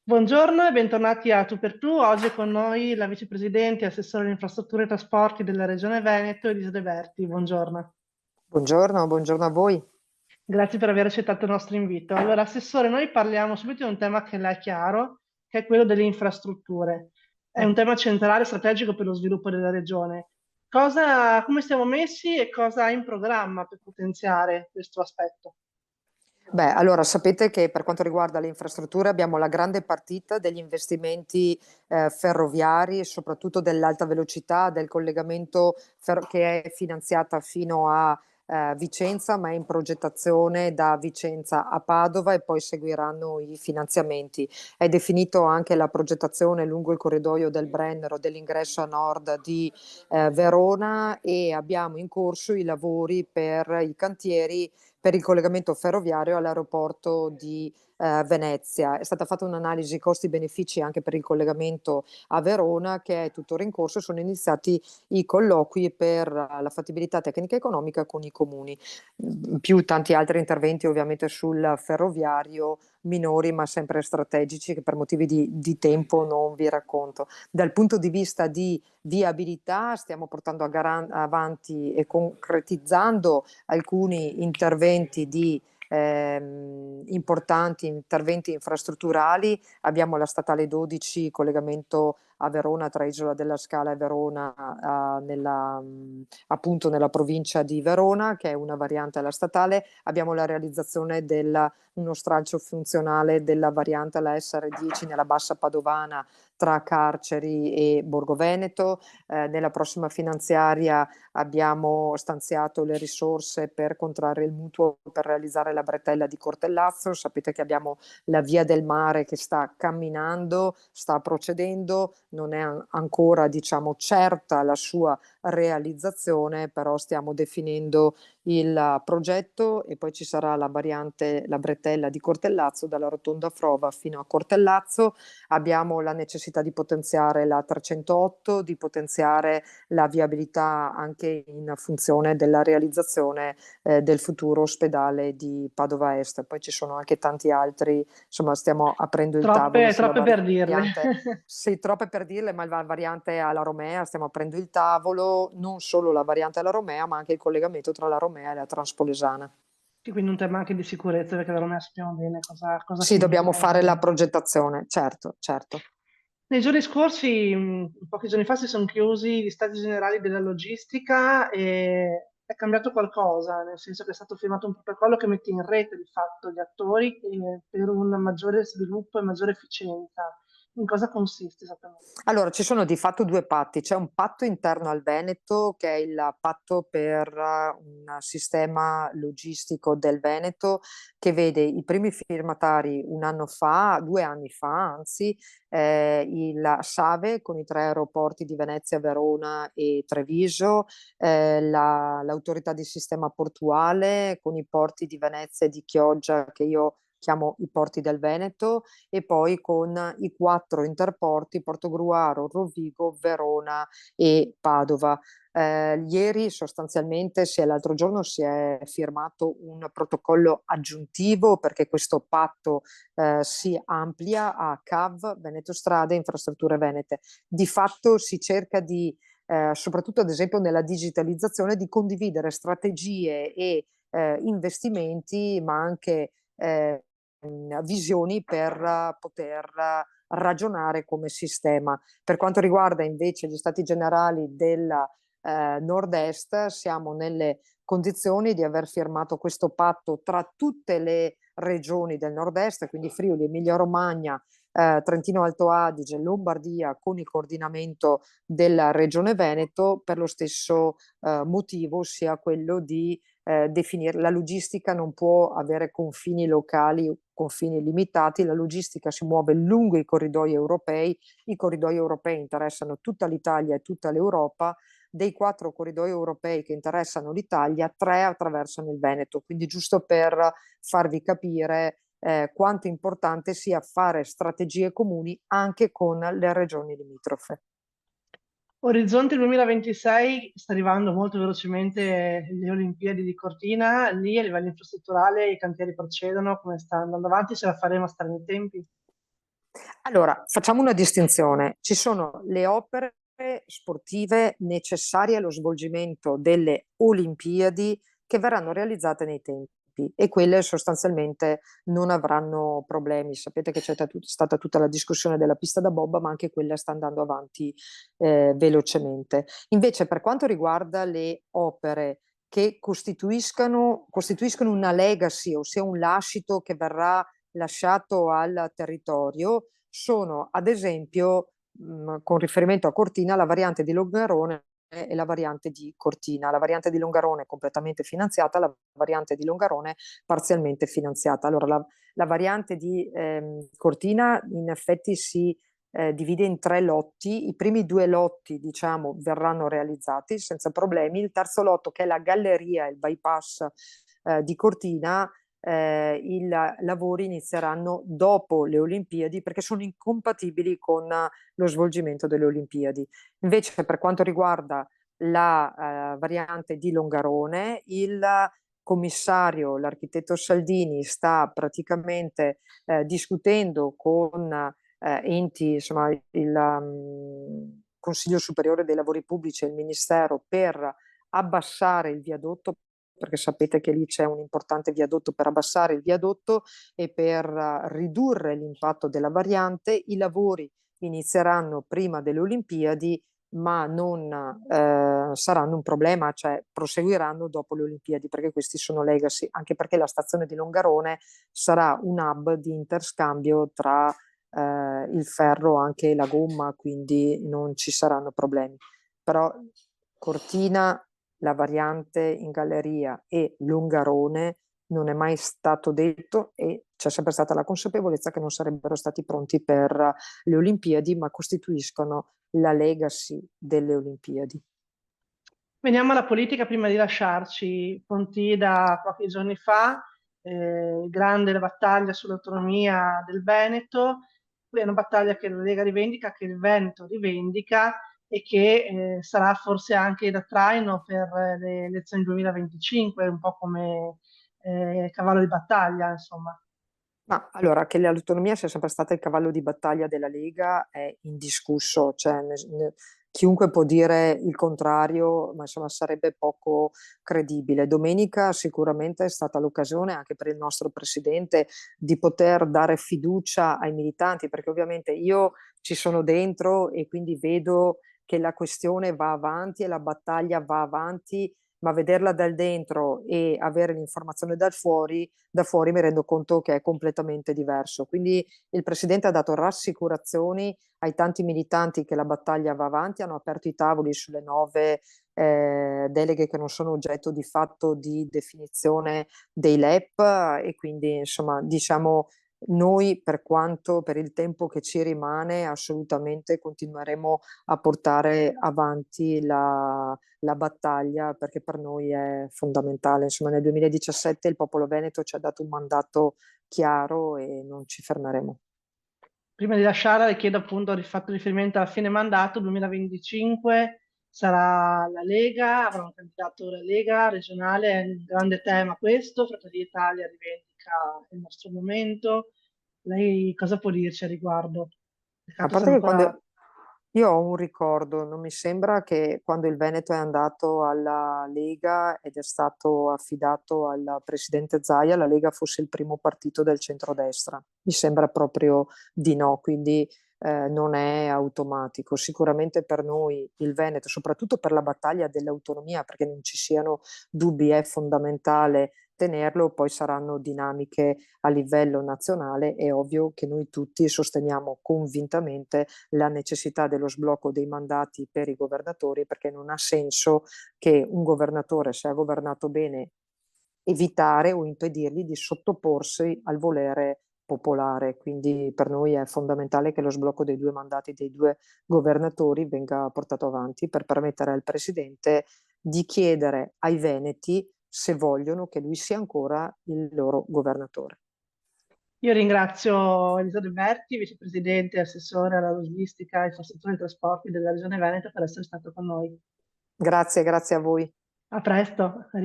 Buongiorno e bentornati a Tu per Tu. Oggi è con noi la vicepresidente e assessore alle infrastrutture e trasporti della Regione Veneto, Elisa De Berti. Buongiorno. Buongiorno, buongiorno a voi. Grazie per aver accettato il nostro invito. Allora, assessore, noi parliamo subito di un tema che le è chiaro, che è quello delle infrastrutture. È un Mm. tema centrale e strategico per lo sviluppo della Regione. Come stiamo messi e cosa ha in programma per potenziare questo aspetto? Beh, allora sapete che per quanto riguarda le infrastrutture abbiamo la grande partita degli investimenti ferroviari e soprattutto dell'alta velocità, del collegamento che è finanziata fino a Vicenza, ma è in progettazione da Vicenza a Padova e poi seguiranno i finanziamenti. È definito anche la progettazione lungo il corridoio del Brennero dell'ingresso a nord di Verona e abbiamo in corso i lavori per i cantieri per il collegamento ferroviario all'aeroporto di Venezia. È stata fatta un'analisi costi-benefici anche per il collegamento a Verona che è tuttora in corso. Sono iniziati i colloqui per la fattibilità tecnica e economica con i comuni, più tanti altri interventi ovviamente sul ferroviario minori ma sempre strategici che per motivi di tempo non vi racconto. Dal punto di vista di viabilità stiamo portando avanti e concretizzando alcuni interventi importanti interventi infrastrutturali. Abbiamo la statale 12, collegamento a Verona tra Isola della Scala e Verona, appunto nella provincia di Verona, che è una variante alla statale. Abbiamo la realizzazione uno stralcio funzionale della variante alla SR10 nella Bassa Padovana tra Carceri e Borgo Veneto. Nella prossima finanziaria abbiamo stanziato le risorse per contrarre il mutuo per realizzare la bretella di Cortellazzo. Sapete che abbiamo la via del mare che sta camminando, sta procedendo, non è ancora diciamo certa la sua realizzazione, però stiamo definendo il progetto e poi ci sarà la variante, la bretella di Cortellazzo dalla Rotonda Frova fino a Cortellazzo. Abbiamo la necessità di potenziare la 308, di potenziare la viabilità anche in funzione della realizzazione del futuro ospedale di Padova Est. Poi ci sono anche tanti altri, insomma stiamo aprendo il tavolo Troppe, sulla troppe per dirle. variante, sì, troppe per dirle, ma la variante alla Romea, stiamo aprendo il tavolo, non solo la variante alla Romea, ma anche il collegamento tra la Romea e la Transpolesana. Che quindi un tema anche di sicurezza, perché allora non sappiamo bene cosa Sì, dobbiamo significa, fare la insomma. progettazione, certo, certo. Nei giorni scorsi, pochi giorni fa, si sono chiusi gli stati generali della logistica e è cambiato qualcosa, nel senso che è stato firmato un protocollo che mette in rete di fatto gli attori per un maggiore sviluppo e maggiore efficienza. In cosa consiste esattamente? Allora, ci sono di fatto due patti. C'è un patto interno al Veneto, che è il patto per un sistema logistico del Veneto, che vede i primi firmatari un anno fa, 2 anni fa, anzi, il SAVE con i 3 aeroporti di Venezia, Verona e Treviso, l'autorità di sistema portuale con i porti di Venezia e di Chioggia, che io chiamo i porti del Veneto, e poi con i 4 interporti Portogruaro, Rovigo, Verona e Padova. Ieri sostanzialmente, l'altro giorno si è firmato un protocollo aggiuntivo perché questo patto si amplia a CAV, Veneto Strade e Infrastrutture Venete. Di fatto si cerca di, soprattutto ad esempio nella digitalizzazione, di condividere strategie e investimenti, ma anche visioni per poter ragionare come sistema. Per quanto riguarda invece gli stati generali del nord-est, siamo nelle condizioni di aver firmato questo patto tra tutte le regioni del nord-est, quindi Friuli, Emilia-Romagna, Trentino Alto Adige, Lombardia, con il coordinamento della Regione Veneto per lo stesso motivo, sia quello di definire la logistica non può avere confini locali, confini limitati, la logistica si muove lungo i corridoi europei interessano tutta l'Italia e tutta l'Europa, dei 4 corridoi europei che interessano l'Italia, 3 attraversano il Veneto, quindi giusto per farvi capire quanto importante sia fare strategie comuni anche con le regioni limitrofe. Orizzonte 2026 sta arrivando molto velocemente le Olimpiadi di Cortina, lì a livello infrastrutturale i cantieri procedono, come sta andando avanti, ce la faremo a stare nei tempi. Allora, facciamo una distinzione. Ci sono le opere sportive necessarie allo svolgimento delle Olimpiadi che verranno realizzate nei tempi e quelle sostanzialmente non avranno problemi. Sapete che stata tutta la discussione della pista da bob, ma anche quella sta andando avanti velocemente. Invece, per quanto riguarda le opere che costituiscono una legacy, ossia un lascito che verrà lasciato al territorio, sono ad esempio, con riferimento a Cortina, la variante di Longarone e la variante di Cortina. La variante di Longarone è completamente finanziata, la variante di Longarone parzialmente finanziata. Allora, la variante di Cortina in effetti si divide in 3 lotti. I primi 2 lotti, diciamo, verranno realizzati senza problemi. Il terzo lotto, che è la galleria, il bypass di Cortina, i lavori inizieranno dopo le Olimpiadi perché sono incompatibili con lo svolgimento delle Olimpiadi. Invece, per quanto riguarda la variante di Longarone, il commissario, l'architetto Saldini, sta praticamente discutendo con enti, insomma, il Consiglio Superiore dei Lavori Pubblici e il Ministero per abbassare il viadotto, perché sapete che lì c'è un importante viadotto, per abbassare il viadotto e per ridurre l'impatto della variante. I lavori inizieranno prima delle Olimpiadi, ma non saranno un problema, cioè proseguiranno dopo le Olimpiadi, perché questi sono legacy, anche perché la stazione di Longarone sarà un hub di interscambio tra il ferro anche e la gomma, quindi non ci saranno problemi. Però Cortina, la variante in galleria e Longarone non è mai stato detto e c'è sempre stata la consapevolezza che non sarebbero stati pronti per le Olimpiadi, ma costituiscono la legacy delle Olimpiadi. Veniamo alla politica prima di lasciarci. Pontida pochi giorni fa, grande battaglia sull'autonomia del Veneto, è una battaglia che la Lega rivendica, che il Veneto rivendica e che sarà forse anche da traino per le elezioni 2025, un po' come cavallo di battaglia, insomma. Ma allora, che l'autonomia sia sempre stata il cavallo di battaglia della Lega è indiscusso, cioè chiunque può dire il contrario, ma insomma sarebbe poco credibile. Domenica sicuramente è stata l'occasione anche per il nostro presidente di poter dare fiducia ai militanti, perché ovviamente io ci sono dentro e quindi vedo che la questione va avanti e la battaglia va avanti, ma vederla dal dentro e avere l'informazione da fuori mi rendo conto che è completamente diverso. Quindi il presidente ha dato rassicurazioni ai tanti militanti che la battaglia va avanti, hanno aperto i tavoli sulle 9 deleghe che non sono oggetto di fatto di definizione dei LEP e quindi insomma diciamo noi per quanto per il tempo che ci rimane assolutamente continueremo a portare avanti la battaglia perché per noi è fondamentale. Insomma, nel 2017 il popolo veneto ci ha dato un mandato chiaro e non ci fermeremo. Prima di lasciarla, le chiedo appunto, ho fatto riferimento alla fine mandato 2025, sarà la Lega, avrà un candidato della Lega regionale, è un grande tema questo, Fratelli d'Italia rivendica il nostro momento. Lei cosa può dirci a riguardo? A Peccato se parte che ancora... quando io ho un ricordo, non mi sembra che quando il Veneto è andato alla Lega ed è stato affidato al presidente Zaia, la Lega fosse il primo partito del centrodestra. Mi sembra proprio di no, quindi non è automatico. Sicuramente per noi il Veneto, soprattutto per la battaglia dell'autonomia, perché non ci siano dubbi, è fondamentale tenerlo, poi saranno dinamiche a livello nazionale. È ovvio che noi tutti sosteniamo convintamente la necessità dello sblocco dei mandati per i governatori, perché non ha senso che un governatore, se ha governato bene, evitare o impedirgli di sottoporsi al volere popolare. Quindi per noi è fondamentale che lo sblocco dei 2 mandati dei 2 governatori venga portato avanti per permettere al presidente di chiedere ai veneti se vogliono che lui sia ancora il loro governatore. Io ringrazio Elisa De Berti, vicepresidente e assessore alla logistica, infrastrutture e trasporti della Regione Veneto per essere stato con noi. Grazie, grazie a voi. A presto, a